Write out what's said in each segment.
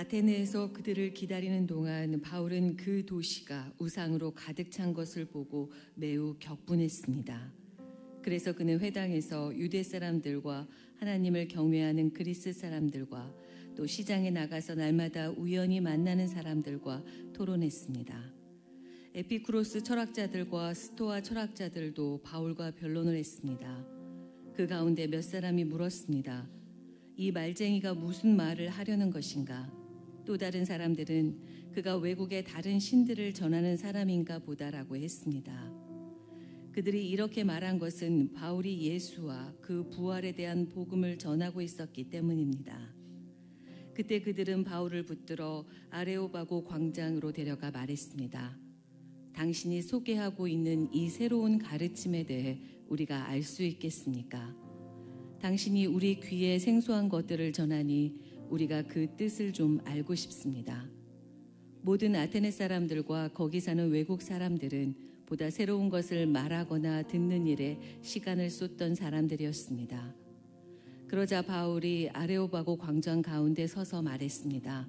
아테네에서 그들을 기다리는 동안 바울은 그 도시가 우상으로 가득 찬 것을 보고 매우 격분했습니다. 그래서 그는 회당에서 유대 사람들과 하나님을 경외하는 그리스 사람들과 또 시장에 나가서 날마다 우연히 만나는 사람들과 토론했습니다. 에피쿠로스 철학자들과 스토아 철학자들도 바울과 변론을 했습니다. 그 가운데 몇 사람이 물었습니다. 이 말쟁이가 무슨 말을 하려는 것인가? 또 다른 사람들은 그가 외국의 다른 신들을 전하는 사람인가 보다라고 했습니다. 그들이 이렇게 말한 것은 바울이 예수와 그 부활에 대한 복음을 전하고 있었기 때문입니다. 그때 그들은 바울을 붙들어 아레오바고 광장으로 데려가 말했습니다. 당신이 소개하고 있는 이 새로운 가르침에 대해 우리가 알 수 있겠습니까? 당신이 우리 귀에 생소한 것들을 전하니 우리가 그 뜻을 좀 알고 싶습니다. 모든 아테네 사람들과 거기 사는 외국 사람들은 보다 새로운 것을 말하거나 듣는 일에 시간을 쏟던 사람들이었습니다. 그러자 바울이 아레오바고 광장 가운데 서서 말했습니다.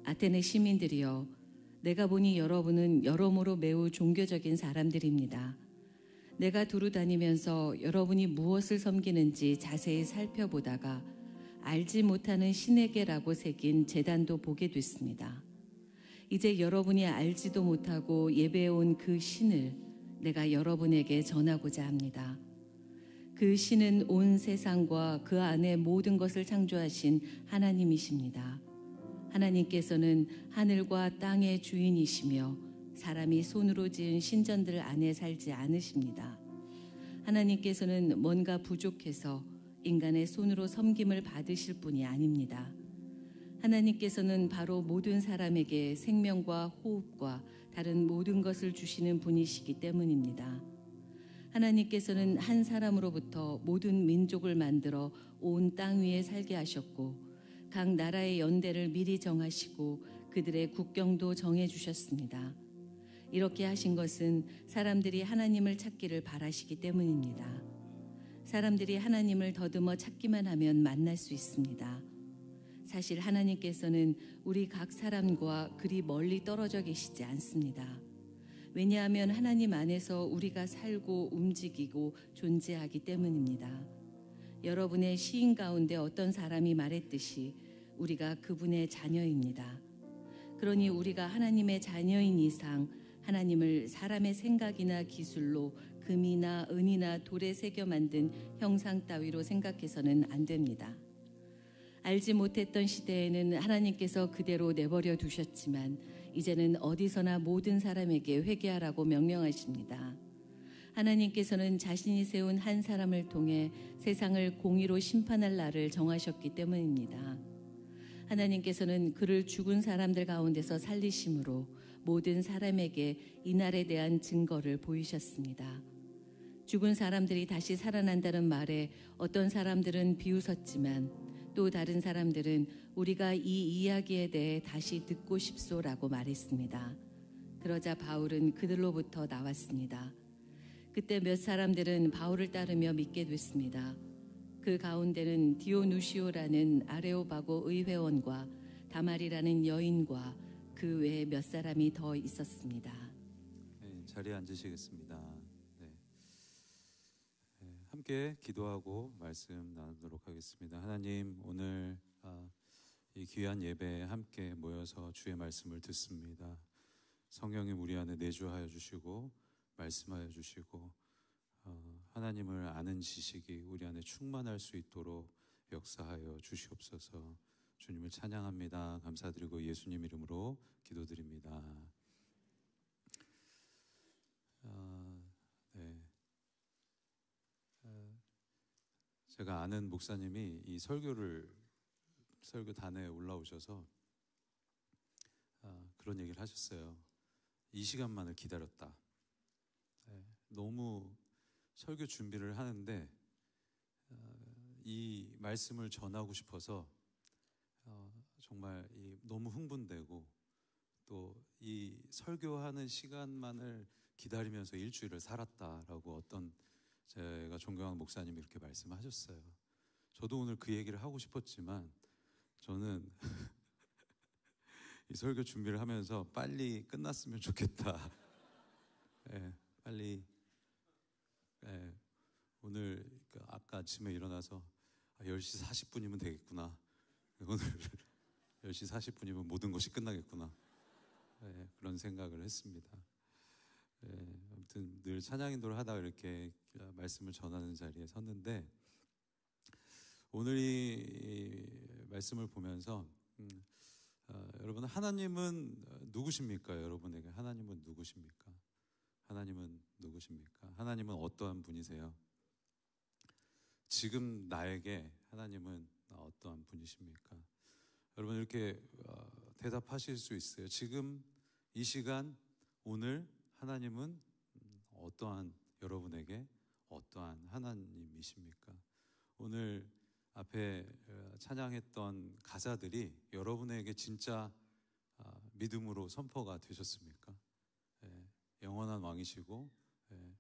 아테네 시민들이여, 내가 보니 여러분은 여러모로 매우 종교적인 사람들입니다. 내가 두루 다니면서 여러분이 무엇을 섬기는지 자세히 살펴보다가 알지 못하는 신에게라고 새긴 제단도 보게 됐습니다. 이제 여러분이 알지도 못하고 예배해온 그 신을 내가 여러분에게 전하고자 합니다. 그 신은 온 세상과 그 안에 모든 것을 창조하신 하나님이십니다. 하나님께서는 하늘과 땅의 주인이시며 사람이 손으로 지은 신전들 안에 살지 않으십니다. 하나님께서는 뭔가 부족해서 인간의 손으로 섬김을 받으실 분이 아닙니다. 하나님께서는 바로 모든 사람에게 생명과 호흡과 다른 모든 것을 주시는 분이시기 때문입니다. 하나님께서는 한 사람으로부터 모든 민족을 만들어 온 땅 위에 살게 하셨고 각 나라의 연대를 미리 정하시고 그들의 국경도 정해주셨습니다. 이렇게 하신 것은 사람들이 하나님을 찾기를 바라시기 때문입니다. 사람들이 하나님을 더듬어 찾기만 하면 만날 수 있습니다. 사실 하나님께서는 우리 각 사람과 그리 멀리 떨어져 계시지 않습니다. 왜냐하면 하나님 안에서 우리가 살고 움직이고 존재하기 때문입니다. 여러분의 시인 가운데 어떤 사람이 말했듯이 우리가 그분의 자녀입니다. 그러니 우리가 하나님의 자녀인 이상 하나님을 사람의 생각이나 기술로 금이나 은이나 돌에 새겨 만든 형상 따위로 생각해서는 안 됩니다. 알지 못했던 시대에는 하나님께서 그대로 내버려 두셨지만 이제는 어디서나 모든 사람에게 회개하라고 명령하십니다. 하나님께서는 자신이 세운 한 사람을 통해 세상을 공의로 심판할 날을 정하셨기 때문입니다. 하나님께서는 그를 죽은 사람들 가운데서 살리심으로 모든 사람에게 이 날에 대한 증거를 보이셨습니다. 죽은 사람들이 다시 살아난다는 말에 어떤 사람들은 비웃었지만 또 다른 사람들은 우리가 이 이야기에 대해 다시 듣고 싶소라고 말했습니다. 그러자 바울은 그들로부터 나왔습니다. 그때 몇 사람들은 바울을 따르며 믿게 됐습니다. 그 가운데는 디오누시오라는 아레오바고 의회원과 다말이라는 여인과 그 외에 몇 사람이 더 있었습니다. 네, 자리에 앉으시겠습니다. 네. 함께 기도하고 말씀 나누도록 하겠습니다. 하나님, 오늘 이 귀한 예배에 함께 모여서 주의 말씀을 듣습니다. 성령님 우리 안에 내주하여 주시고 말씀하여 주시고 하나님을 아는 지식이 우리 안에 충만할 수 있도록 역사하여 주시옵소서. 주님을 찬양합니다. 감사드리고 예수님 이름으로 기도드립니다. 네. 제가 아는 목사님이 이 설교단에 올라오셔서 그런 얘기를 하셨어요. 이 시간만을 기다렸다. 네. 너무 설교 준비를 하는데 이 말씀을 전하고 싶어서 정말 너무 흥분되고 또 이 설교하는 시간만을 기다리면서 일주일을 살았다라고 어떤 제가 존경하는 목사님이 이렇게 말씀하셨어요. 저도 오늘 그 얘기를 하고 싶었지만 저는 이 설교 준비를 하면서 빨리 끝났으면 좋겠다. 예, 빨리. 예, 오늘 아까 아침에 일어나서 10시 40분이면 되겠구나. 오늘 10시 40분이면 모든 것이 끝나겠구나. 예, 그런 생각을 했습니다. 예, 아무튼 늘 찬양인도를 하다가 이렇게 말씀을 전하는 자리에 섰는데, 오늘 이 말씀을 보면서 여러분, 하나님은 누구십니까? 여러분에게 하나님은 누구십니까? 하나님은 누구십니까? 하나님은 어떠한 분이세요? 지금 나에게 하나님은 어떠한 분이십니까? 여러분, 이렇게 대답하실 수 있어요. 지금 이 시간 오늘 하나님은 어떠한, 여러분에게 어떠한 하나님이십니까? 오늘 앞에 찬양했던 가사들이 여러분에게 진짜 믿음으로 선포가 되셨습니까? 예, 영원한 왕이시고, 예,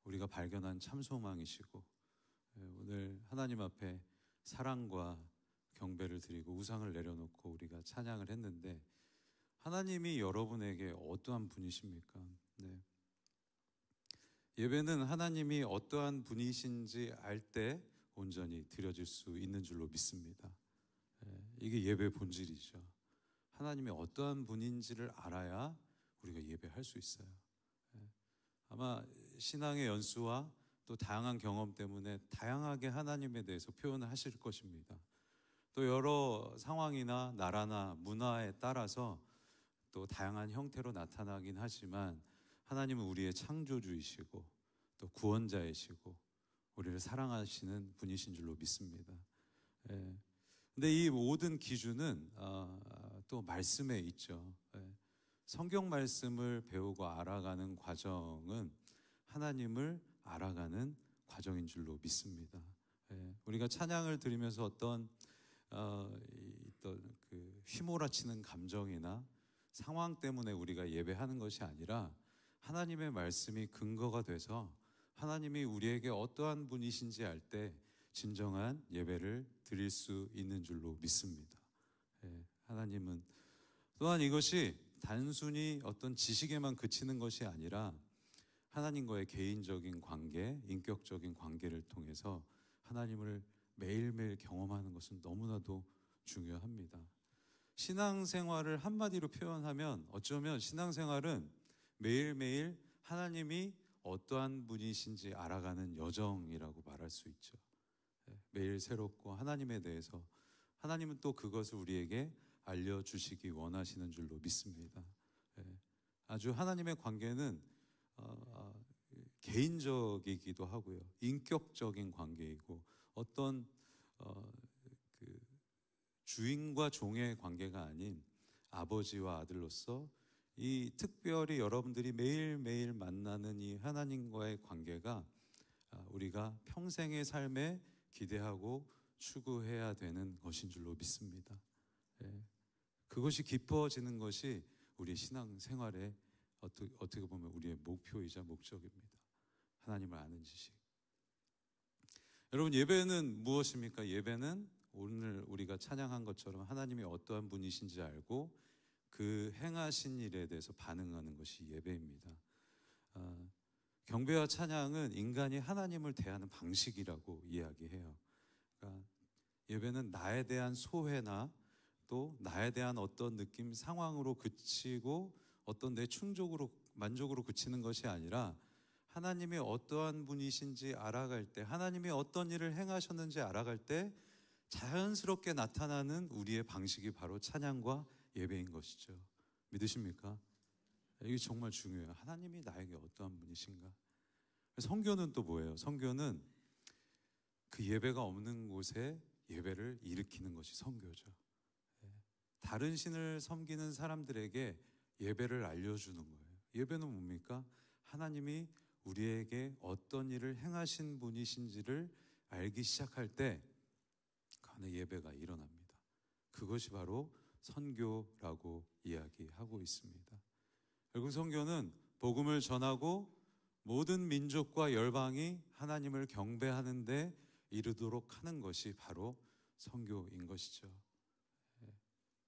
우리가 발견한 참 소망이시고, 예, 오늘 하나님 앞에 사랑과 경배를 드리고 우상을 내려놓고 우리가 찬양을 했는데, 하나님이 여러분에게 어떠한 분이십니까? 네. 예배는 하나님이 어떠한 분이신지 알 때 온전히 드려질 수 있는 줄로 믿습니다. 예, 이게 예배의 본질이죠. 하나님이 어떠한 분인지를 알아야 우리가 예배할 수 있어요. 예, 아마 신앙의 연수와 또 다양한 경험 때문에 다양하게 하나님에 대해서 표현을 하실 것입니다. 또 여러 상황이나 나라나 문화에 따라서 또 다양한 형태로 나타나긴 하지만, 하나님은 우리의 창조주이시고 또 구원자이시고 우리를 사랑하시는 분이신 줄로 믿습니다. 예. 근데 이 모든 기준은 또 말씀에 있죠. 예. 성경 말씀을 배우고 알아가는 과정은 하나님을 알아가는 과정인 줄로 믿습니다. 예. 우리가 찬양을 드리면서 어떤 그 휘몰아치는 감정이나 상황 때문에 우리가 예배하는 것이 아니라, 하나님의 말씀이 근거가 돼서 하나님이 우리에게 어떠한 분이신지 알 때 진정한 예배를 드릴 수 있는 줄로 믿습니다. 예, 하나님은 또한 이것이 단순히 어떤 지식에만 그치는 것이 아니라 하나님과의 개인적인 관계, 인격적인 관계를 통해서 하나님을 매일매일 경험하는 것은 너무나도 중요합니다. 신앙생활을 한마디로 표현하면, 어쩌면 신앙생활은 매일매일 하나님이 어떠한 분이신지 알아가는 여정이라고 말할 수 있죠. 매일 새롭고 하나님에 대해서, 하나님은 또 그것을 우리에게 알려주시기 원하시는 줄로 믿습니다. 아주 하나님의 관계는 개인적이기도 하고요, 인격적인 관계이고, 어떤 그 주인과 종의 관계가 아닌 아버지와 아들로서 이 특별히 여러분들이 매일매일 만나는 이 하나님과의 관계가 우리가 평생의 삶에 기대하고 추구해야 되는 것인 줄로 믿습니다. 그것이 깊어지는 것이 우리의 신앙생활의 어떻게 보면 우리의 목표이자 목적입니다. 하나님을 아는 지식. 여러분, 예배는 무엇입니까? 예배는 오늘 우리가 찬양한 것처럼 하나님이 어떠한 분이신지 알고 그 행하신 일에 대해서 반응하는 것이 예배입니다. 경배와 찬양은 인간이 하나님을 대하는 방식이라고 이야기해요. 그러니까 예배는 나에 대한 소회나 또 나에 대한 어떤 느낌, 상황으로 그치고 어떤 내 충족으로, 만족으로 그치는 것이 아니라, 하나님이 어떠한 분이신지 알아갈 때, 하나님이 어떤 일을 행하셨는지 알아갈 때 자연스럽게 나타나는 우리의 방식이 바로 찬양과 예배인 것이죠. 믿으십니까? 이게 정말 중요해요. 하나님이 나에게 어떠한 분이신가? 선교는 또 뭐예요? 선교는 그 예배가 없는 곳에 예배를 일으키는 것이 선교죠. 다른 신을 섬기는 사람들에게 예배를 알려주는 거예요. 예배는 뭡니까? 하나님이 우리에게 어떤 일을 행하신 분이신지를 알기 시작할 때 그 안에 예배가 일어납니다. 그것이 바로 선교라고 이야기하고 있습니다. 결국 선교는 복음을 전하고 모든 민족과 열방이 하나님을 경배하는 데 이르도록 하는 것이 바로 선교인 것이죠.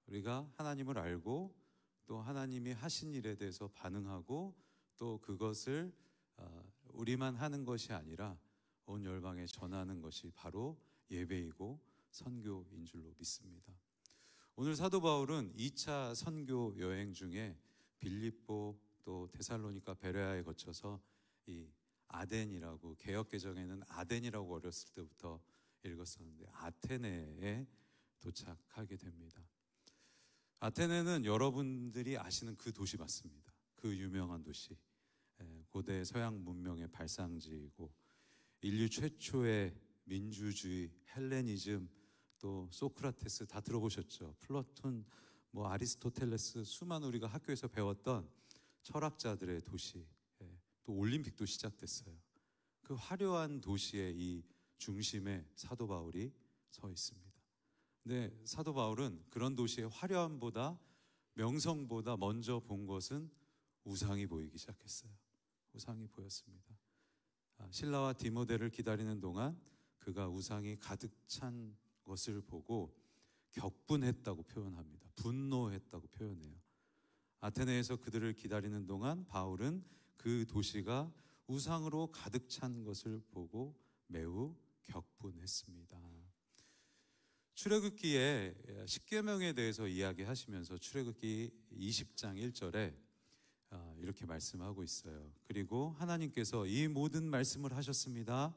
우리가 하나님을 알고 또 하나님이 하신 일에 대해서 반응하고 또 그것을 우리만 하는 것이 아니라 온 열방에 전하는 것이 바로 예배이고 선교인 줄로 믿습니다. 오늘 사도 바울은 2차 선교 여행 중에 빌립보 또 데살로니가 베레아에 거쳐서 이 아덴이라고, 개역 개정에는 아덴이라고 어렸을 때부터 읽었었는데 아테네에 도착하게 됩니다. 아테네는 여러분들이 아시는 그 도시 맞습니다. 그 유명한 도시, 고대 서양 문명의 발상지이고 인류 최초의 민주주의, 헬레니즘, 또 소크라테스 다 들어보셨죠? 플라톤, 아리스토텔레스, 수많은 우리가 학교에서 배웠던 철학자들의 도시, 또 올림픽도 시작됐어요. 그 화려한 도시의 이 중심에 사도 바울이 서 있습니다. 근데 사도 바울은 그런 도시의 화려함보다, 명성보다 먼저 본 것은 우상이 보이기 시작했어요. 우상이 보였습니다. 실라와 디모데를 기다리는 동안 그가 우상이 가득 찬 것을 보고 격분했다고 표현합니다. 분노했다고 표현해요. 아테네에서 그들을 기다리는 동안 바울은 그 도시가 우상으로 가득 찬 것을 보고 매우 격분했습니다. 출애굽기에 십계명에 대해서 이야기하시면서 출애굽기 20장 1절에 이렇게 말씀하고 있어요. 그리고 하나님께서 이 모든 말씀을 하셨습니다.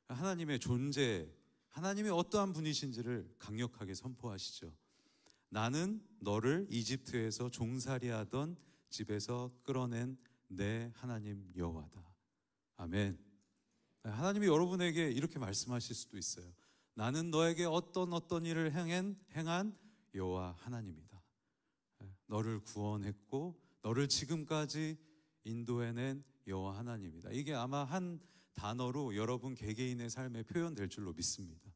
하나님의 존재, 하나님이 어떠한 분이신지를 강력하게 선포하시죠. 나는 너를 이집트에서 종살이하던 집에서 끌어낸 내 하나님 여호와다. 아멘. 하나님이 여러분에게 이렇게 말씀하실 수도 있어요. 나는 너에게 어떤 일을 행한 여호와 하나님이다. 너를 구원했고 너를 지금까지 인도해낸 여호와 하나님이다. 이게 아마 한 단어로 여러분 개개인의 삶에 표현될 줄로 믿습니다.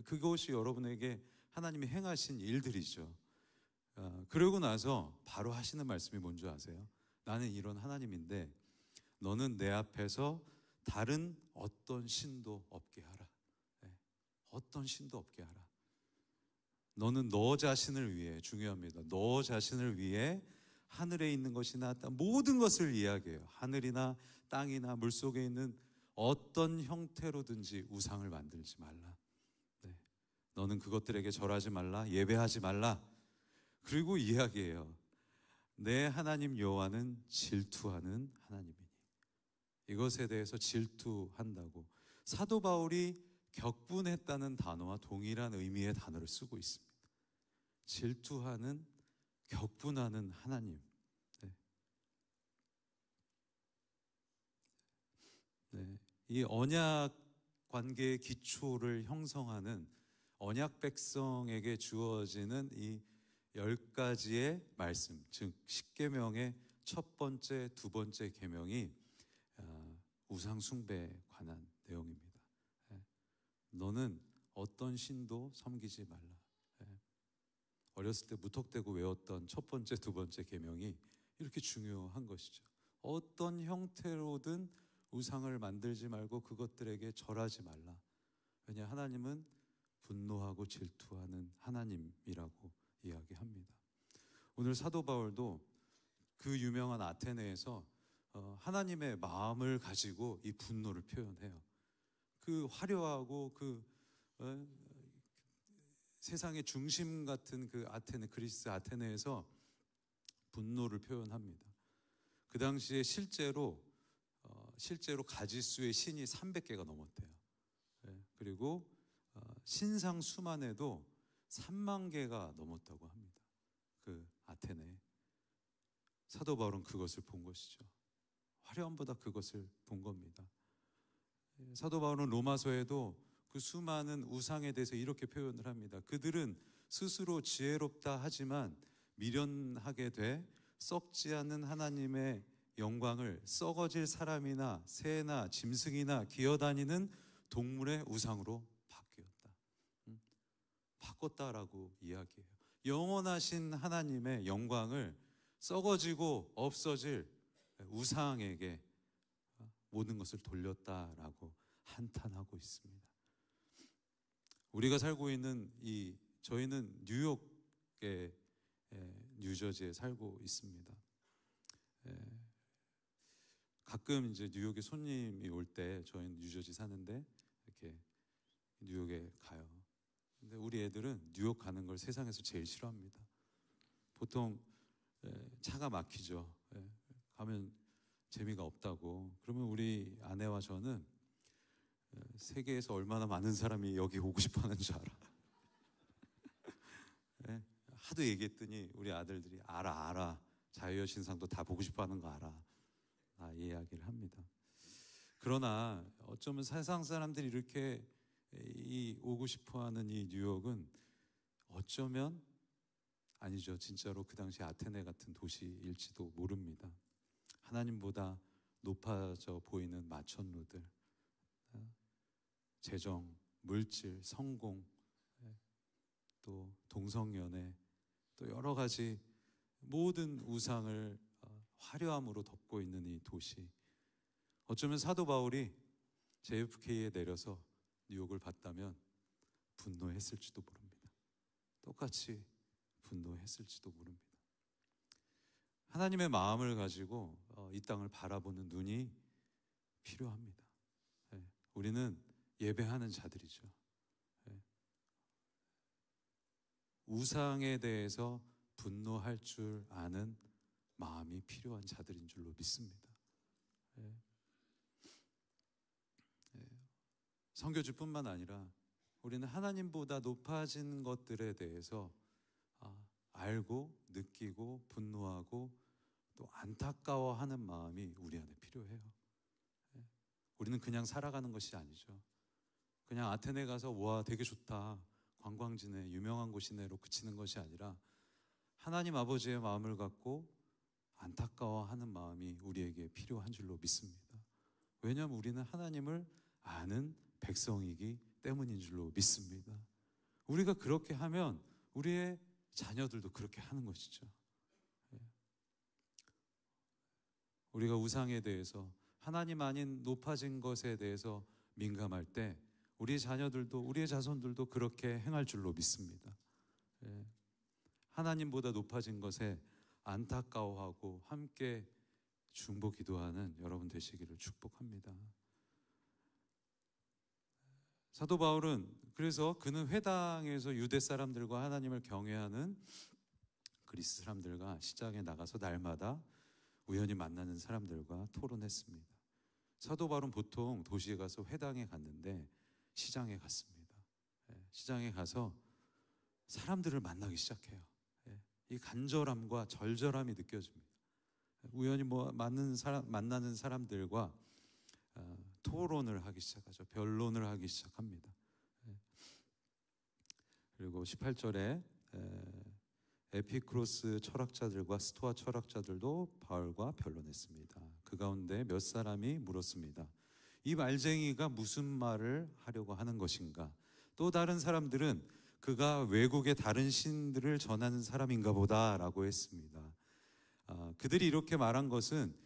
그것이 여러분에게 하나님이 행하신 일들이죠. 그러고 나서 바로 하시는 말씀이 뭔지 아세요? 나는 이런 하나님인데 너는 내 앞에서 다른 어떤 신도 없게 하라. 어떤 신도 없게 하라. 너는 너 자신을 위해, 중요합니다. 너 자신을 위해 하늘에 있는 것이나 모든 것을 이야기해요. 하늘이나 땅이나 물속에 있는 어떤 형태로든지 우상을 만들지 말라. 너는 그것들에게 절하지 말라, 예배하지 말라. 그리고 이야기해요. 내 하나님 여호와는 질투하는 하나님이니. 이것에 대해서 질투한다고 사도 바울이 격분했다는 단어와 동일한 의미의 단어를 쓰고 있습니다. 질투하는, 격분하는 하나님. 이 언약 관계의 기초를 형성하는 언약 백성에게 주어지는 이 10가지의 말씀, 즉 십계명의 첫 번째, 두 번째 계명이 우상 숭배에 관한 내용입니다. 너는 어떤 신도 섬기지 말라. 어렸을 때 무턱대고 외웠던 첫 번째, 두 번째 계명이 이렇게 중요한 것이죠. 어떤 형태로든 우상을 만들지 말고 그것들에게 절하지 말라. 왜냐, 하나님은 분노하고 질투하는 하나님이라고 이야기합니다. 오늘 사도 바울도 그 유명한 아테네에서 하나님의 마음을 가지고 이 분노를 표현해요. 그 화려하고 그 세상의 중심 같은 그 아테네, 그리스 아테네에서 분노를 표현합니다. 그 당시에 실제로 가지수의 신이 300개가 넘었대요. 그리고 신상 수만 해도 3만 개가 넘었다고 합니다. 그 아테네. 사도 바울은 그것을 본 것이죠. 화려함보다 그것을 본 겁니다. 사도 바울은 로마서에도 그 수많은 우상에 대해서 이렇게 표현을 합니다. 그들은 스스로 지혜롭다 하지만 미련하게 돼 썩지 않는 하나님의 영광을 썩어질 사람이나 새나 짐승이나 기어다니는 동물의 우상으로 바꿨다라고 이야기해요. 영원하신 하나님의 영광을 썩어지고 없어질 우상에게 모든 것을 돌렸다라고 한탄하고 있습니다. 우리가 살고 있는 저희는 뉴욕에 뉴저지에 살고 있습니다. 가끔 이제 뉴욕에 손님이 올 때, 저희는 뉴저지 사는데 이렇게 뉴욕에 가요. 근데 우리 애들은 뉴욕 가는 걸 세상에서 제일 싫어합니다. 보통 차가 막히죠. 가면 재미가 없다고. 그러면 우리 아내와 저는 세계에서 얼마나 많은 사람이 여기 오고 싶어 하는 줄 알아. 하도 얘기했더니 우리 아들들이 알아. 자유의 신상도 다 보고 싶어 하는 거 알아. 이 이야기를 합니다. 그러나 어쩌면 세상 사람들이 이렇게 오고 싶어 하는 이 뉴욕은 어쩌면 아니죠. 진짜로 그 당시 아테네 같은 도시일지도 모릅니다. 하나님보다 높아져 보이는 마천루들, 재정, 물질, 성공, 또 동성연애, 또 여러 가지 모든 우상을 화려함으로 덮고 있는 이 도시. 어쩌면 사도 바울이 JFK에 내려서 뉴욕을 봤다면 분노했을지도 모릅니다. 똑같이 분노했을지도 모릅니다. 하나님의 마음을 가지고 이 땅을 바라보는 눈이 필요합니다. 우리는 예배하는 자들이죠. 우상에 대해서 분노할 줄 아는 마음이 필요한 자들인 줄로 믿습니다. 선교주뿐만 아니라 우리는 하나님보다 높아진 것들에 대해서 알고 느끼고 분노하고 또 안타까워하는 마음이 우리 안에 필요해요. 우리는 그냥 살아가는 것이 아니죠. 그냥 아테네 가서 와 되게 좋다, 관광지네, 유명한 곳이네로 그치는 것이 아니라 하나님 아버지의 마음을 갖고 안타까워하는 마음이 우리에게 필요한 줄로 믿습니다. 왜냐하면 우리는 하나님을 아는 백성이기 때문인 줄로 믿습니다. 우리가 그렇게 하면 우리의 자녀들도 그렇게 하는 것이죠. 우리가 우상에 대해서, 하나님 아닌 높아진 것에 대해서 민감할 때 우리의 자녀들도, 우리의 자손들도 그렇게 행할 줄로 믿습니다. 하나님보다 높아진 것에 안타까워하고 함께 중보 기도하는 여러분 되시기를 축복합니다. 사도 바울은 그래서 그는 회당에서 유대 사람들과 하나님을 경외하는 그리스 사람들과 시장에 나가서 날마다 우연히 만나는 사람들과 토론했습니다. 사도 바울은 보통 도시에 가서 회당에 갔는데 시장에 갔습니다. 시장에 가서 사람들을 만나기 시작해요. 이 간절함과 절절함이 느껴집니다. 우연히 만나는 사람들과 토론을 하기 시작하죠. 변론을 하기 시작합니다. 그리고 18절에 에피크로스 철학자들과 스토아 철학자들도 바울과 변론했습니다. 그 가운데 몇 사람이 물었습니다. 이 말쟁이가 무슨 말을 하려고 하는 것인가? 또 다른 사람들은 그가 외국의 다른 신들을 전하는 사람인가 보다라고 했습니다. 그들이 이렇게 말한 것은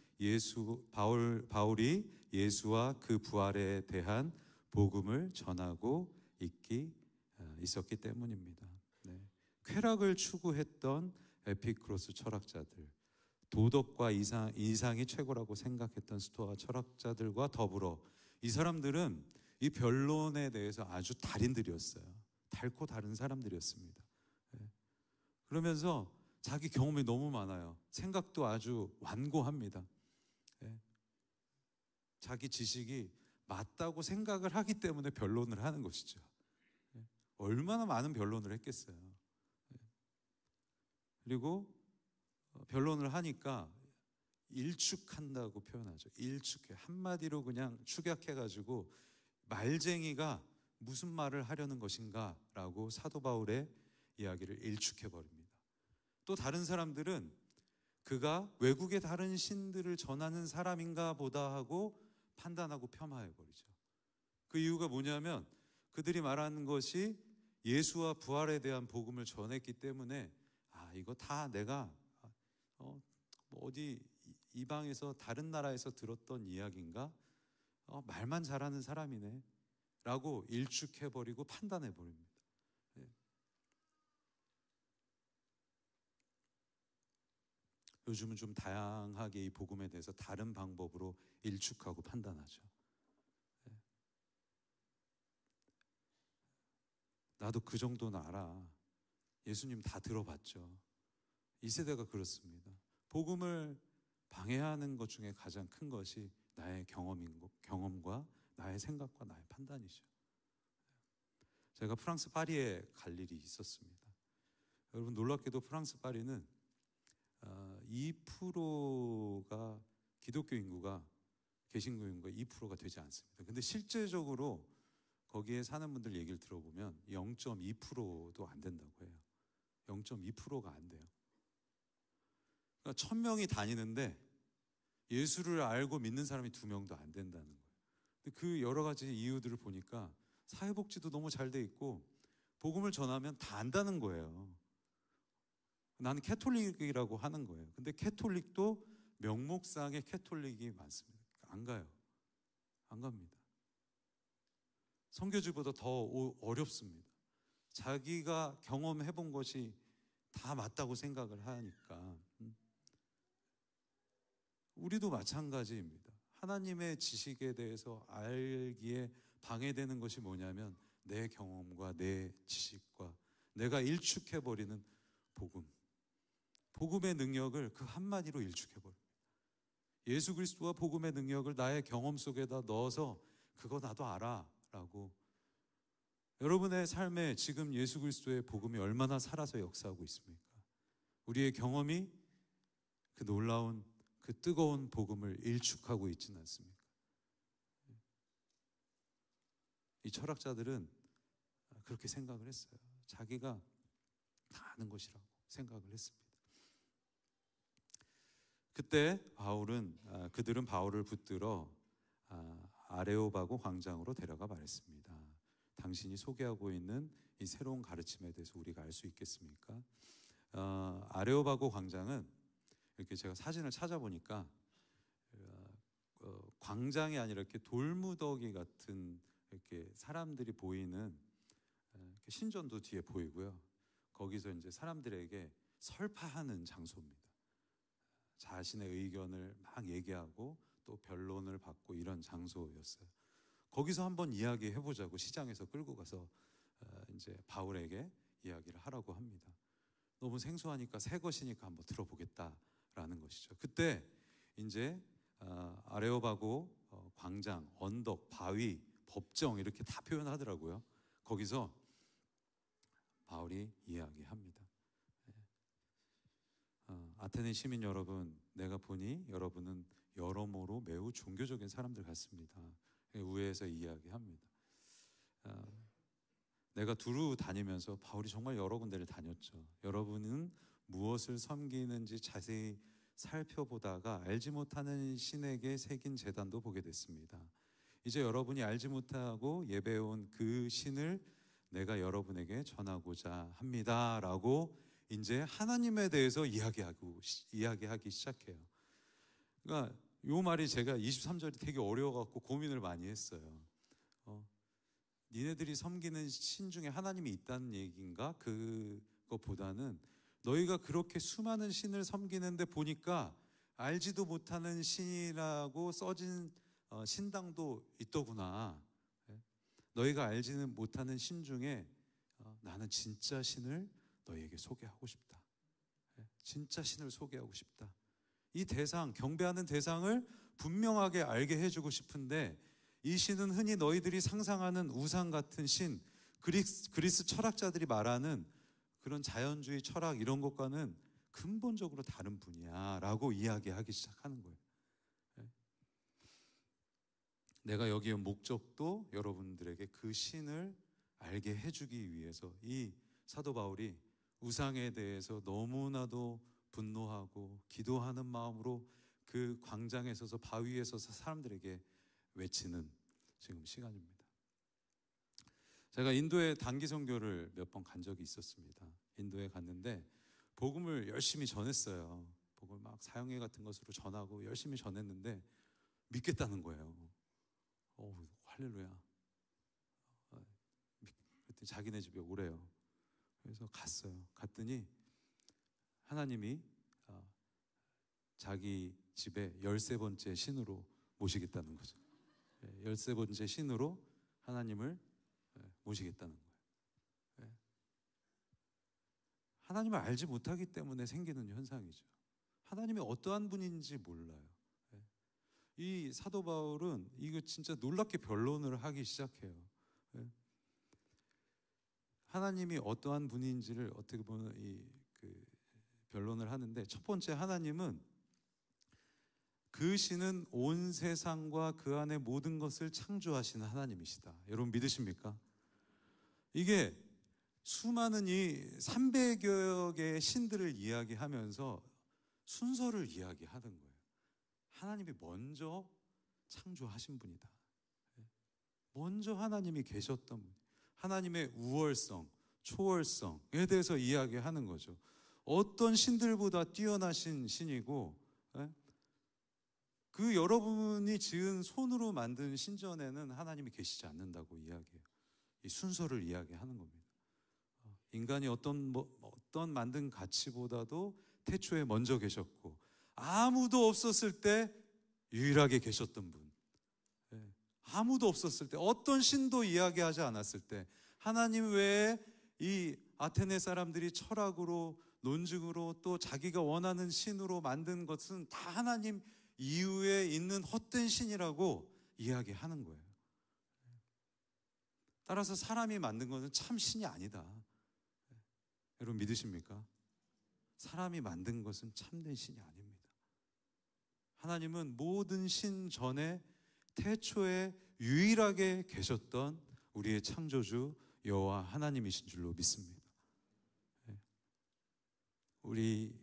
바울이 예수와 그 부활에 대한 복음을 전하고 있었기 때문입니다. 쾌락을 추구했던 에피크로스 철학자들, 도덕과 이상이 최고라고 생각했던 스토아 철학자들과 더불어 이 사람들은 이 변론에 대해서 아주 달인들이었어요. 달고 다른 사람들이었습니다. 그러면서 자기 경험이 너무 많아요. 생각도 아주 완고합니다. 자기 지식이 맞다고 생각을 하기 때문에 변론을 하는 것이죠. 얼마나 많은 변론을 했겠어요. 그리고 변론을 하니까 일축한다고 표현하죠. 일축해. 한마디로 그냥 축약해가지고 말쟁이가 무슨 말을 하려는 것인가 라고 사도 바울의 이야기를 일축해버립니다. 또 다른 사람들은 그가 외국의 다른 신들을 전하는 사람인가 보다 하고 판단하고 폄하해버리죠. 그 이유가 뭐냐면 그들이 말하는 것이 예수와 부활에 대한 복음을 전했기 때문에 이거 다 내가 어디 이방에서 다른 나라에서 들었던 이야기인가? 말만 잘하는 사람이네 라고 일축해버리고 판단해버립니다. 요즘은 좀 다양하게 이 복음에 대해서 다른 방법으로 일축하고 판단하죠. 나도 그 정도는 알아. 예수님 다 들어봤죠. 이 세대가 그렇습니다. 복음을 방해하는 것 중에 가장 큰 것이 나의 경험과 나의 생각과 나의 판단이죠. 제가 프랑스 파리에 갈 일이 있었습니다. 여러분, 놀랍게도 프랑스 파리는 2%가 기독교 인구가, 개신교 인구가 2%가 되지 않습니다. 근데 실제적으로 거기에 사는 분들 얘기를 들어보면 0.2%도 안 된다고 해요. 0.2%가 안 돼요. 그러니까 1000명이 다니는데 예수를 알고 믿는 사람이 2명도 안 된다는 거예요. 근데 그 여러 가지 이유들을 보니까 사회복지도 너무 잘 돼 있고 복음을 전하면 다 안다는 거예요. 나는 캐톨릭이라고 하는 거예요. 근데 캐톨릭도 명목상의 캐톨릭이 많습니다. 안 가요. 안 갑니다. 선교지보다 더 어렵습니다. 자기가 경험해 본 것이 다 맞다고 생각을 하니까. 우리도 마찬가지입니다. 하나님의 지식에 대해서 알기에 방해되는 것이 뭐냐면 내 경험과 내 지식과 내가 일축해버리는 복음의 능력을 그 한마디로 일축해버립니다. 예수 그리스도와 복음의 능력을 나의 경험 속에다 넣어서 그거 나도 알아 라고. 여러분의 삶에 지금 예수 그리스도의 복음이 얼마나 살아서 역사하고 있습니까? 우리의 경험이 그 놀라운 그 뜨거운 복음을 일축하고 있지는 않습니까? 이 철학자들은 그렇게 생각을 했어요. 자기가 다 아는 것이라고 생각을 했습니다. 그때 그들은 바울을 붙들어 아레오바고 광장으로 데려가 말했습니다. 당신이 소개하고 있는 이 새로운 가르침에 대해서 우리가 알 수 있겠습니까? 아레오바고 광장은 이렇게 제가 사진을 찾아보니까 광장이 아니라 이렇게 돌무더기 같은 이렇게 사람들이 보이는 이렇게 신전도 뒤에 보이고요. 거기서 이제 사람들에게 설파하는 장소입니다. 자신의 의견을 막 얘기하고 또 변론을 받고 이런 장소였어요. 거기서 한번 이야기해보자고 시장에서 끌고 가서 이제 바울에게 이야기를 하라고 합니다. 너무 생소하니까 새 것이니까 한번 들어보겠다라는 것이죠. 그때 이제 아레오바고 광장, 언덕, 바위, 법정 이렇게 다 표현하더라고요. 거기서 바울이 이야기합니다. 아테네 시민 여러분, 내가 보니 여러분은 여러모로 매우 종교적인 사람들 같습니다. 우회해서 이야기합니다. 내가 두루 다니면서 바울이 정말 여러 군데를 다녔죠. 여러분은 무엇을 섬기는지 자세히 살펴보다가 알지 못하는 신에게 새긴 제단도 보게 됐습니다. 이제 여러분이 알지 못하고 예배해온 그 신을 내가 여러분에게 전하고자 합니다 라고 이제 하나님에 대해서 이야기하기 시작해요. 그러니까 요 말이 제가 23절이 되게 어려워갖고 고민을 많이 했어요. 니네들이 섬기는 신 중에 하나님이 있다는 얘기인가? 그것보다는 너희가 그렇게 수많은 신을 섬기는데 보니까 알지도 못하는 신이라고 써진 신당도 있더구나. 너희가 알지는 못하는 신 중에 나는 진짜 신을 너희에게 소개하고 싶다. 진짜 신을 소개하고 싶다. 이 대상, 경배하는 대상을 분명하게 알게 해주고 싶은데 이 신은 흔히 너희들이 상상하는 우상 같은 신, 그리스 철학자들이 말하는 그런 자연주의 철학 이런 것과는 근본적으로 다른 분이야 라고 이야기하기 시작하는 거예요. 내가 여기에 온 목적도 여러분들에게 그 신을 알게 해주기 위해서 이 사도 바울이 우상에 대해서 너무나도 분노하고 기도하는 마음으로 그 광장에 서서 바위에 서서 사람들에게 외치는 지금 시간입니다. 제가 인도에 단기 선교를 몇 번 간 적이 있었습니다. 인도에 갔는데 복음을 열심히 전했어요. 복음을 막 사형회 같은 것으로 전하고 열심히 전했는데 믿겠다는 거예요. 할렐루야. 그때 자기네 집에 오래요. 그래서 갔어요. 갔더니 하나님이 자기 집에 13번째 신으로 모시겠다는 거죠. 13번째 신으로 하나님을 모시겠다는 거예요. 하나님을 알지 못하기 때문에 생기는 현상이죠. 하나님이 어떠한 분인지 몰라요. 이 사도 바울은 이거 진짜 놀랍게 변론을 하기 시작해요. 하나님이 어떠한 분인지를 어떻게 보면 변론을 하는데, 첫 번째, 하나님은 그 신은 온 세상과 그 안에 모든 것을 창조하시는 하나님이시다. 여러분 믿으십니까? 이게 수많은 이 300여 개의 신들을 이야기하면서 순서를 이야기하는 거예요. 하나님이 먼저 창조하신 분이다. 먼저 하나님이 계셨던 분. 하나님의 우월성, 초월성에 대해서 이야기하는 거죠. 어떤 신들보다 뛰어나신 신이고, 그 여러분이 지은 손으로 만든 신전에는 하나님이 계시지 않는다고 이야기해요. 이 순서를 이야기하는 겁니다. 인간이 어떤 만든 가치보다도 태초에 먼저 계셨고, 아무도 없었을 때 유일하게 계셨던 분, 아무도 없었을 때, 어떤 신도 이야기하지 않았을 때, 하나님 외에 이 아테네 사람들이 철학으로, 논증으로, 또 자기가 원하는 신으로 만든 것은 다 하나님 이후에 있는 헛된 신이라고 이야기하는 거예요. 따라서 사람이 만든 것은 참 신이 아니다. 여러분 믿으십니까? 사람이 만든 것은 참된 신이 아닙니다. 하나님은 모든 신 전에 태초에 유일하게 계셨던 우리의 창조주 여호와 하나님이신 줄로 믿습니다. 우리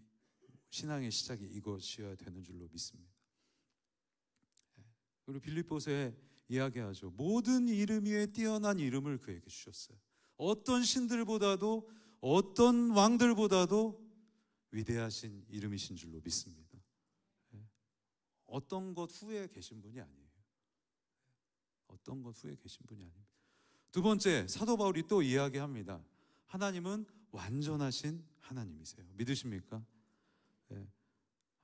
신앙의 시작이 이것이어야 되는 줄로 믿습니다. 그리고 빌립보서에 이야기하죠. 모든 이름 위에 뛰어난 이름을 그에게 주셨어요. 어떤 신들보다도, 어떤 왕들보다도 위대하신 이름이신 줄로 믿습니다. 어떤 것 후에 계신 분이 아니에요. 어떤 것 후에 계신 분이 아닙니다. 두 번째, 사도 바울이 또 이야기합니다. 하나님은 완전하신 하나님이세요. 믿으십니까?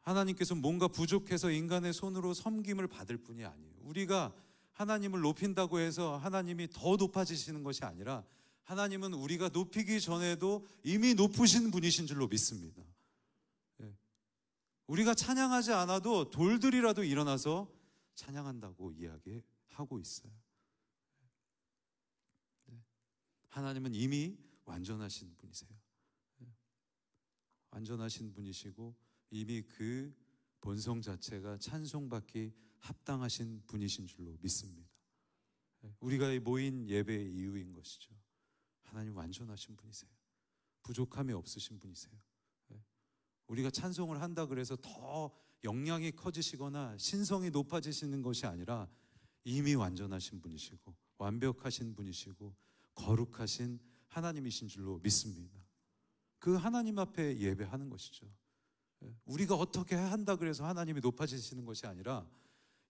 하나님께서 뭔가 부족해서 인간의 손으로 섬김을 받을 뿐이 아니에요. 우리가 하나님을 높인다고 해서 하나님이 더 높아지시는 것이 아니라, 하나님은 우리가 높이기 전에도 이미 높으신 분이신 줄로 믿습니다. 우리가 찬양하지 않아도 돌들이라도 일어나서 찬양한다고 이야기하고 있어요. 하나님은 이미 완전하신 분이세요. 완전하신 분이시고 이미 그 본성 자체가 찬송받기 합당하신 분이신 줄로 믿습니다. 우리가 모인 예배의 이유인 것이죠. 하나님 완전하신 분이세요. 부족함이 없으신 분이세요. 우리가 찬송을 한다 그래서 더 역량이 커지시거나 신성이 높아지시는 것이 아니라 이미 완전하신 분이시고 완벽하신 분이시고 거룩하신 하나님이신 줄로 믿습니다. 그 하나님 앞에 예배하는 것이죠. 우리가 어떻게 한다 그래서 하나님이 높아지시는 것이 아니라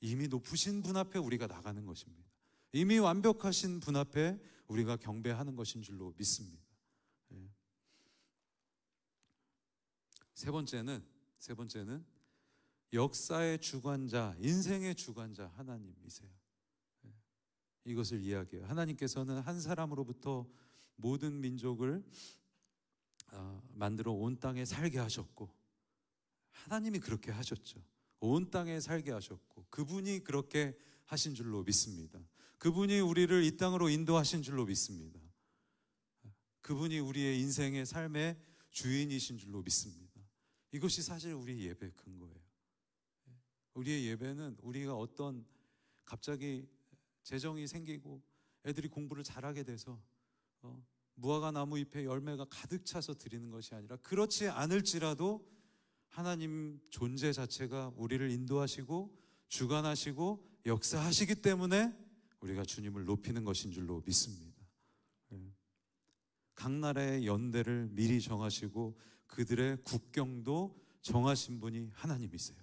이미 높으신 분 앞에 우리가 나가는 것입니다. 이미 완벽하신 분 앞에 우리가 경배하는 것인 줄로 믿습니다. 세 번째는 역사의 주관자, 인생의 주관자 하나님이세요. 이것을 이야기해요. 하나님께서는 한 사람으로부터 모든 민족을 만들어 온 땅에 살게 하셨고, 하나님이 그렇게 하셨죠. 온 땅에 살게 하셨고, 그분이 그렇게 하신 줄로 믿습니다. 그분이 우리를 이 땅으로 인도하신 줄로 믿습니다. 그분이 우리의 인생의 삶의 주인이신 줄로 믿습니다. 이것이 사실 우리 예배의 근거예요. 우리의 예배는 우리가 어떤 갑자기 재정이 생기고 애들이 공부를 잘하게 돼서 무화과 나무 잎에 열매가 가득 차서 드리는 것이 아니라, 그렇지 않을지라도 하나님 존재 자체가 우리를 인도하시고 주관하시고 역사하시기 때문에 우리가 주님을 높이는 것인 줄로 믿습니다. 각 나라의 연대를 미리 정하시고 그들의 국경도 정하신 분이 하나님이세요.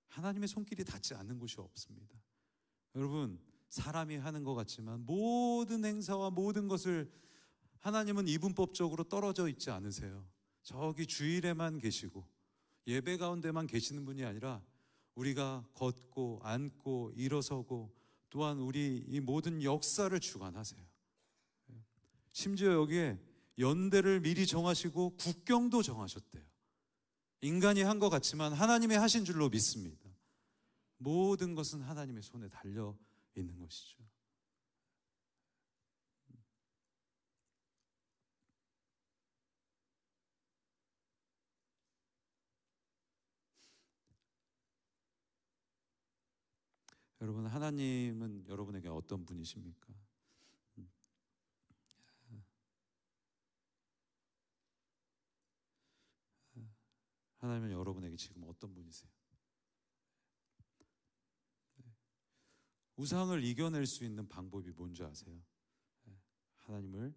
하나님의 손길이 닿지 않는 곳이 없습니다. 여러분, 사람이 하는 것 같지만 모든 행사와 모든 것을 하나님은 이분법적으로 떨어져 있지 않으세요. 저기 주일에만 계시고 예배 가운데만 계시는 분이 아니라 우리가 걷고 앉고 일어서고 또한 우리 이 모든 역사를 주관하세요. 심지어 여기에 연대를 미리 정하시고 국경도 정하셨대요. 인간이 한 것 같지만 하나님이 하신 줄로 믿습니다. 모든 것은 하나님의 손에 달려 있는 것이죠. 여러분, 하나님은 여러분에게 어떤 분이십니까? 하나님은 여러분에게 지금 어떤 분이세요? 우상을 이겨낼 수 있는 방법이 뭔지 아세요? 하나님을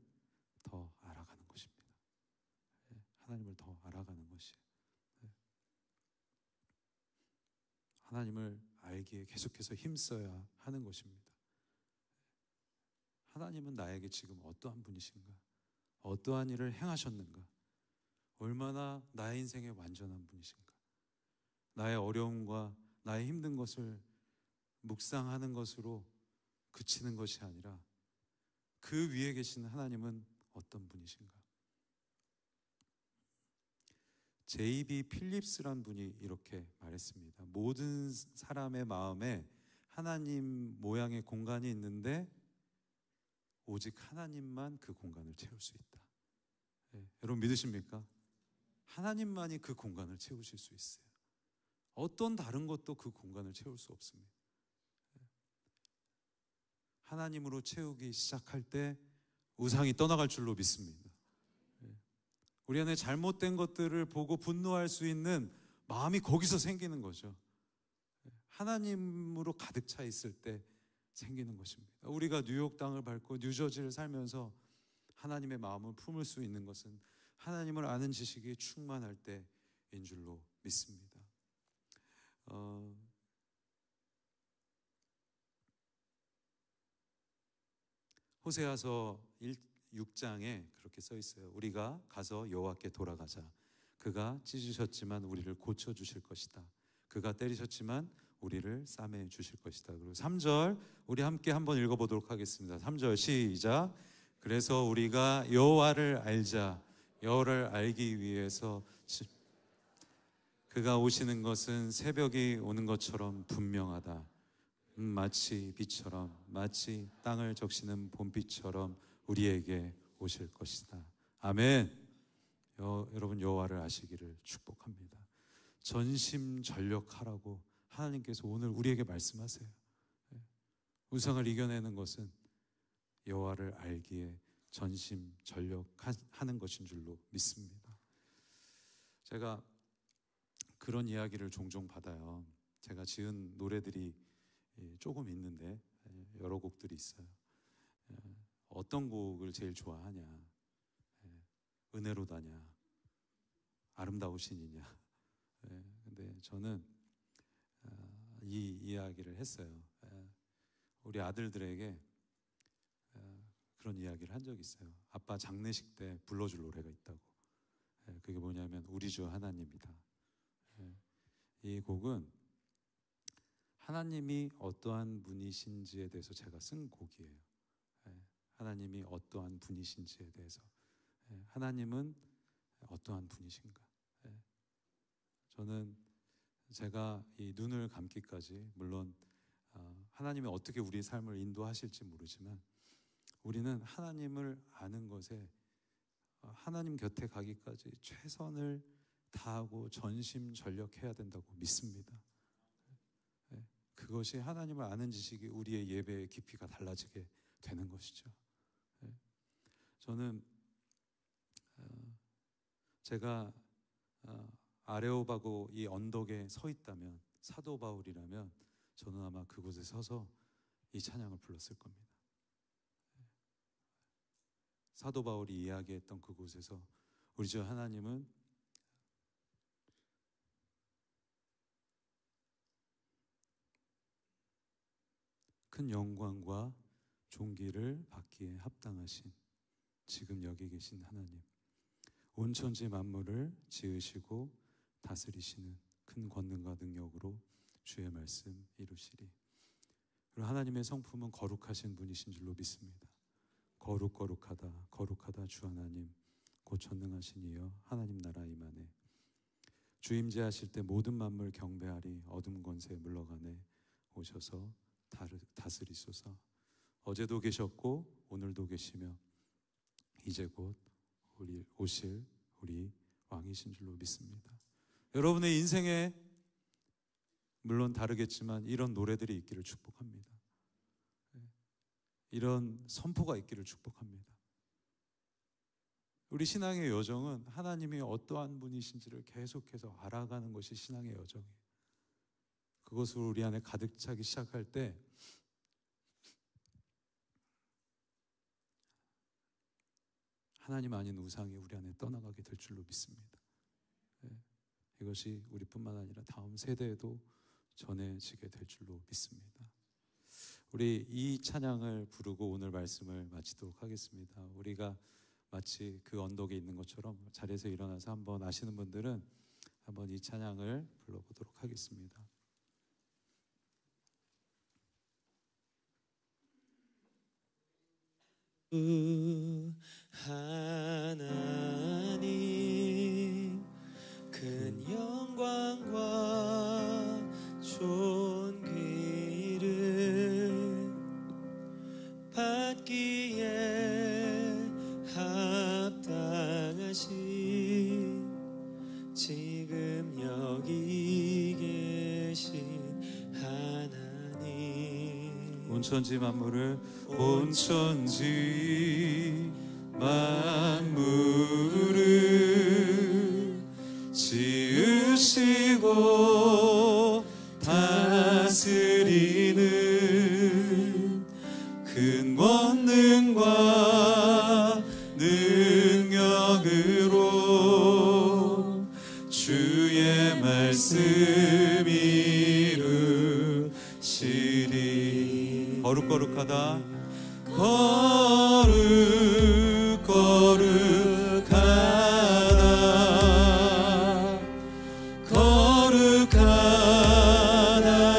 더 알아가는 것입니다. 하나님을 더 알아가는 것이에요. 하나님을 알기에 계속해서 힘써야 하는 것입니다. 하나님은 나에게 지금 어떠한 분이신가? 어떠한 일을 행하셨는가? 얼마나 나의 인생에 완전한 분이신가? 나의 어려움과 나의 힘든 것을 묵상하는 것으로 그치는 것이 아니라 그 위에 계신 하나님은 어떤 분이신가? J.B. 필립스란 분이 이렇게 말했습니다. 모든 사람의 마음에 하나님 모양의 공간이 있는데 오직 하나님만 그 공간을 채울 수 있다. 여러분 믿으십니까? 하나님만이 그 공간을 채우실 수 있어요. 어떤 다른 것도 그 공간을 채울 수 없습니다. 하나님으로 채우기 시작할 때 우상이 떠나갈 줄로 믿습니다. 우리 안에 잘못된 것들을 보고 분노할 수 있는 마음이 거기서 생기는 거죠. 하나님으로 가득 차 있을 때 생기는 것입니다. 우리가 뉴욕 땅을 밟고 뉴저지를 살면서 하나님의 마음을 품을 수 있는 것은 하나님을 아는 지식이 충만할 때인 줄로 믿습니다. 호세아서 6장에 그렇게 써 있어요. 우리가 가서 여호와께 돌아가자. 그가 찢으셨지만 우리를 고쳐주실 것이다. 그가 때리셨지만 우리를 싸매 주실 것이다. 그리고 3절 우리 함께 한번 읽어보도록 하겠습니다. 3절 시작. 그래서 우리가 여호와를 알자. 여호와를 알기 위해서 그가 오시는 것은 새벽이 오는 것처럼 분명하다. 마치 빛처럼, 마치 땅을 적시는 봄빛처럼 우리에게 오실 것이다. 아멘. 여러분 여호와를 아시기를 축복합니다. 전심전력하라고 하나님께서 오늘 우리에게 말씀하세요. 우상을 이겨내는 것은 여호와를 알기에 전심전력하는 것인 줄로 믿습니다. 제가 그런 이야기를 종종 받아요. 제가 지은 노래들이 조금 있는데 여러 곡들이 있어요. 어떤 곡을 제일 좋아하냐? 은혜로다냐? 아름다우신이냐? 근데 저는 이 이야기를 했어요. 우리 아들들에게 그런 이야기를 한 적이 있어요. 아빠 장례식 때 불러줄 노래가 있다고. 그게 뭐냐면 우리 주 하나님이다. 이 곡은 하나님이 어떠한 분이신지에 대해서 제가 쓴 곡이에요. 하나님이 어떠한 분이신지에 대해서, 하나님은 어떠한 분이신가. 저는 제가 이 눈을 감기까지, 물론 하나님이 어떻게 우리 삶을 인도하실지 모르지만 우리는 하나님을 아는 것에, 하나님 곁에 가기까지 최선을 다하고 전심전력해야 된다고 믿습니다. 그것이 하나님을 아는 지식이 우리의 예배의 깊이가 달라지게 되는 것이죠. 저는 제가 아레오바고 이 언덕에 서 있다면, 사도 바울이라면 저는 아마 그곳에 서서 이 찬양을 불렀을 겁니다. 사도 바울이 이야기했던 그곳에서 우리 주 하나님은 큰 영광과 존귀를 받기에 합당하신 지금 여기 계신 하나님, 온 천지 만물을 지으시고 다스리시는 큰 권능과 능력으로 주의 말씀 이루시리. 그리고 하나님의 성품은 거룩하신 분이신 줄로 믿습니다. 거룩하다 거룩하다 주 하나님 곧 전능하신 이여 하나님 나라 임하네. 주 임재하실 때 모든 만물 경배하리. 어둠 권세 물러가네. 오셔서 다스리소서. 어제도 계셨고 오늘도 계시며 이제 곧 오실 우리 왕이신 줄로 믿습니다. 여러분의 인생에 물론 다르겠지만 이런 노래들이 있기를 축복합니다. 이런 선포가 있기를 축복합니다. 우리 신앙의 여정은 하나님이 어떠한 분이신지를 계속해서 알아가는 것이 신앙의 여정이에요. 그것을 우리 안에 가득 차기 시작할 때 하나님 아닌 우상이 우리 안에 떠나가게 될 줄로 믿습니다. 이것이 우리뿐만 아니라 다음 세대에도 전해지게 될 줄로 믿습니다. 우리 이 찬양을 부르고 오늘 말씀을 마치도록 하겠습니다. 우리가 마치 그 언덕에 있는 것처럼 자리에서 일어나서 한번 아시는 분들은 한번 이 찬양을 불러보도록 하겠습니다. 하나님 큰 영광과 존귀를 받기에 합당하신 지금 여기 계신 하나님 온천지 만물을 온천지 만물을 지으시고 다스리는 큰 권능과 능력으로 주의 말씀 이루시리. 거룩하다 거룩하다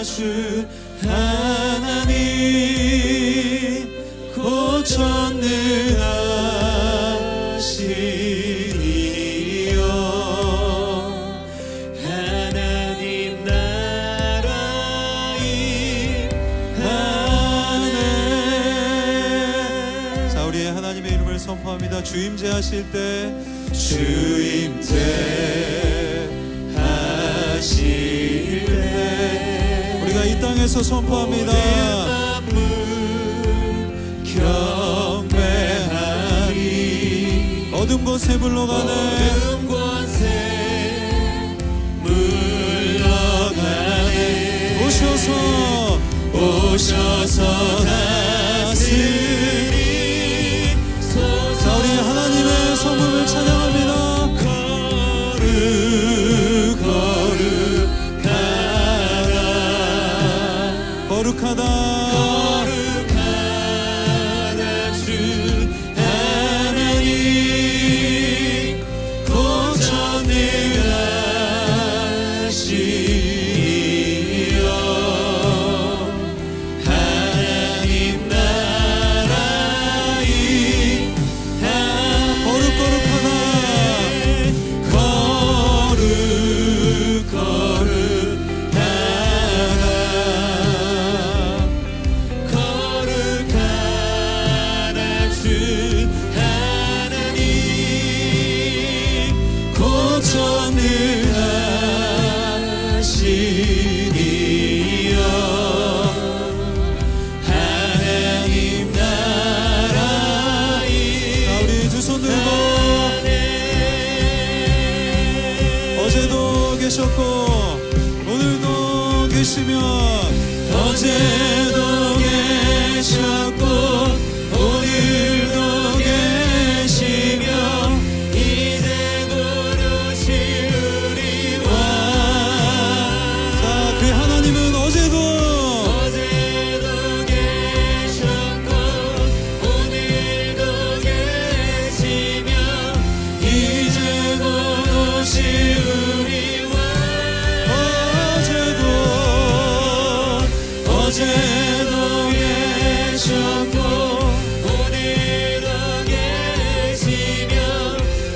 주 하나님 곧 전능하시니여. 하나님 나라 임하네. 자, 우리의 하나님의 이름을 선포합니다. 주 임재하실 때 우리가 이 땅에서 선포합니다. 경배하리. 어둠 곳에 물러가네. 오셔서 다스리소서. 자, 우리 하나님의 성품을 찬양합니다. 거룩하다 주 하나님 곧 전능하시니여. 하나님 나라 계셨고 오늘도 계시며 어제도 계셨고 오늘도 계시며 이제 곧 오실 우리 왕. 자, 그 하나님은 어제도 계셨고 오늘도 계시며 이제 곧 오실 우리 왕. 계셨고 오늘도 계시며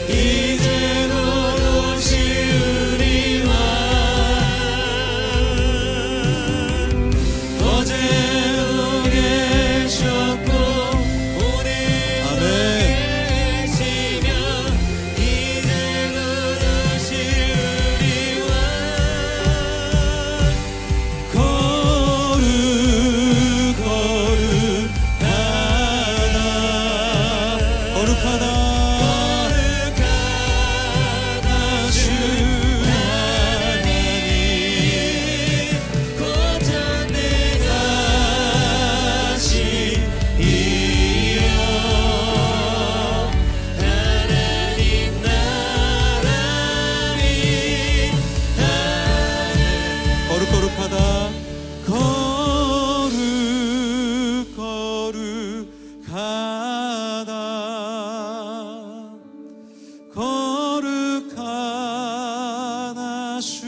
이제도 오시리와 어제도 계셨고 오늘도 계시며 이제도 오시리와 거룩하다 주 하나님 고전능하시이여 하나님 나라니 거룩하다 거룩하다 주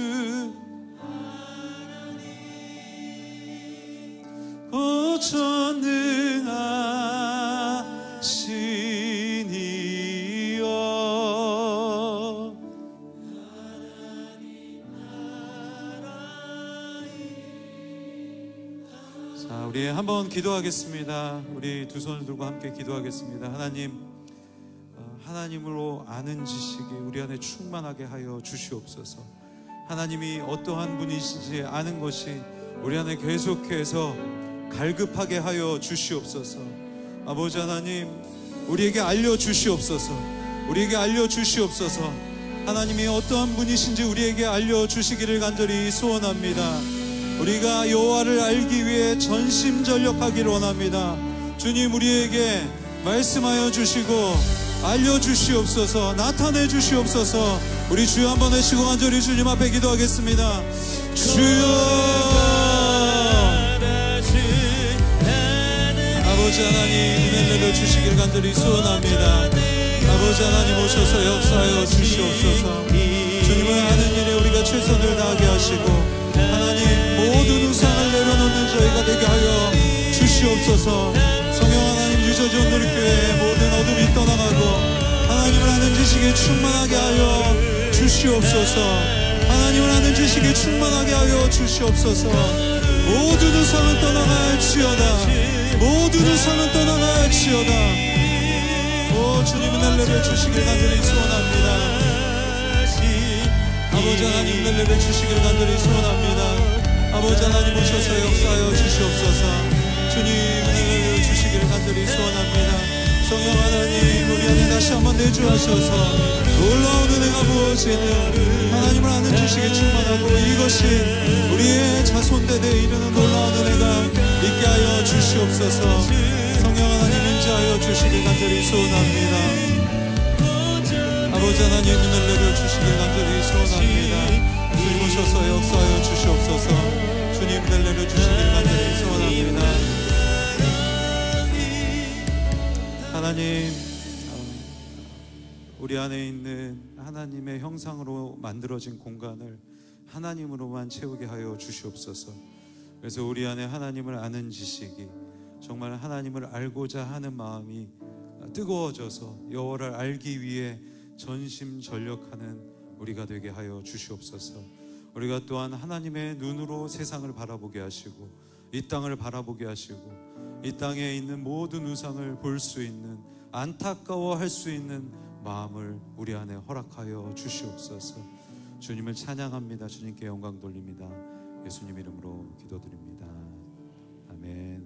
고전능하시니여 자, 우리 한번 기도하겠습니다. 우리 두 손을 들고 함께 기도하겠습니다. 하나님, 하나님으로 아는 지식이 우리 안에 충만하게 하여 주시옵소서. 하나님이 어떠한 분이신지 아는 것이 우리 안에 계속해서 갈급하게 하여 주시옵소서. 아버지 하나님, 우리에게 알려주시옵소서. 우리에게 알려주시옵소서. 하나님이 어떠한 분이신지 우리에게 알려주시기를 간절히 소원합니다. 우리가 여호와를 알기 위해 전심전력하기를 원합니다. 주님, 우리에게 말씀하여 주시고 알려주시옵소서. 나타내 주시옵소서. 우리 주여 한번 외치고 간절히 주님 앞에 기도하겠습니다. 주여, 아버지 하나님, 은혜를 내려주시길 간절히 소원합니다. 아버지 하나님, 오셔서 역사하여 주시옵소서. 주님을 아는 일에 우리가 최선을 다하게 하시고 하나님, 모든 우상을 내려놓는 저희가 되게 하여 주시옵소서. 성령 하나님, 유저지 온누리교회 모든 어둠이 떠나가고 하나님을 아는 지식에 충만하게 하여 주시옵소서. 하나님을 아는 지식에 충만하게 하여 주시옵소서. 모든 우상은 떠나갈지어다. 모든 우상은 떠나갈지어다. 오 주님, 은혜를 내려주시길 간절히 소원합니다. 아버지 하나님, 은혜를 내려주시길 간절히 소원합니다. 아버지 하나님, 오셔서 역사하여 주시옵소서. 주님, 은혜를 내려주시길 간절히 소원합니다. 성령 하나님, 우리 안에 다시 한번 내주하셔서 놀라운 은혜가 부어지는 하나님을 아는 지식에 충만하고 이것이 우리의 자손대대에 이르는 놀라운 은혜가 있게 하여 주시옵소서. 성령 하나님, 임재하여 주시길 간절히 소원합니다. 아버지 하나님, 은혜를 내려주시길 간절히 소원합니다. 주님, 오셔서 역사하여 주시옵소서. 주님, 은혜를 내려주시길 간절히 소원합니다. 하나님, 우리 안에 있는 하나님의 형상으로 만들어진 공간을 하나님으로만 채우게 하여 주시옵소서. 그래서 우리 안에 하나님을 아는 지식이 정말 하나님을 알고자 하는 마음이 뜨거워져서 여호와를 알기 위해 전심전력하는 우리가 되게 하여 주시옵소서. 우리가 또한 하나님의 눈으로 세상을 바라보게 하시고 이 땅을 바라보게 하시고 이 땅에 있는 모든 우상을 볼 수 있는, 안타까워할 수 있는 마음을 우리 안에 허락하여 주시옵소서. 주님을 찬양합니다. 주님께 영광 돌립니다. 예수님 이름으로 기도드립니다. 아멘.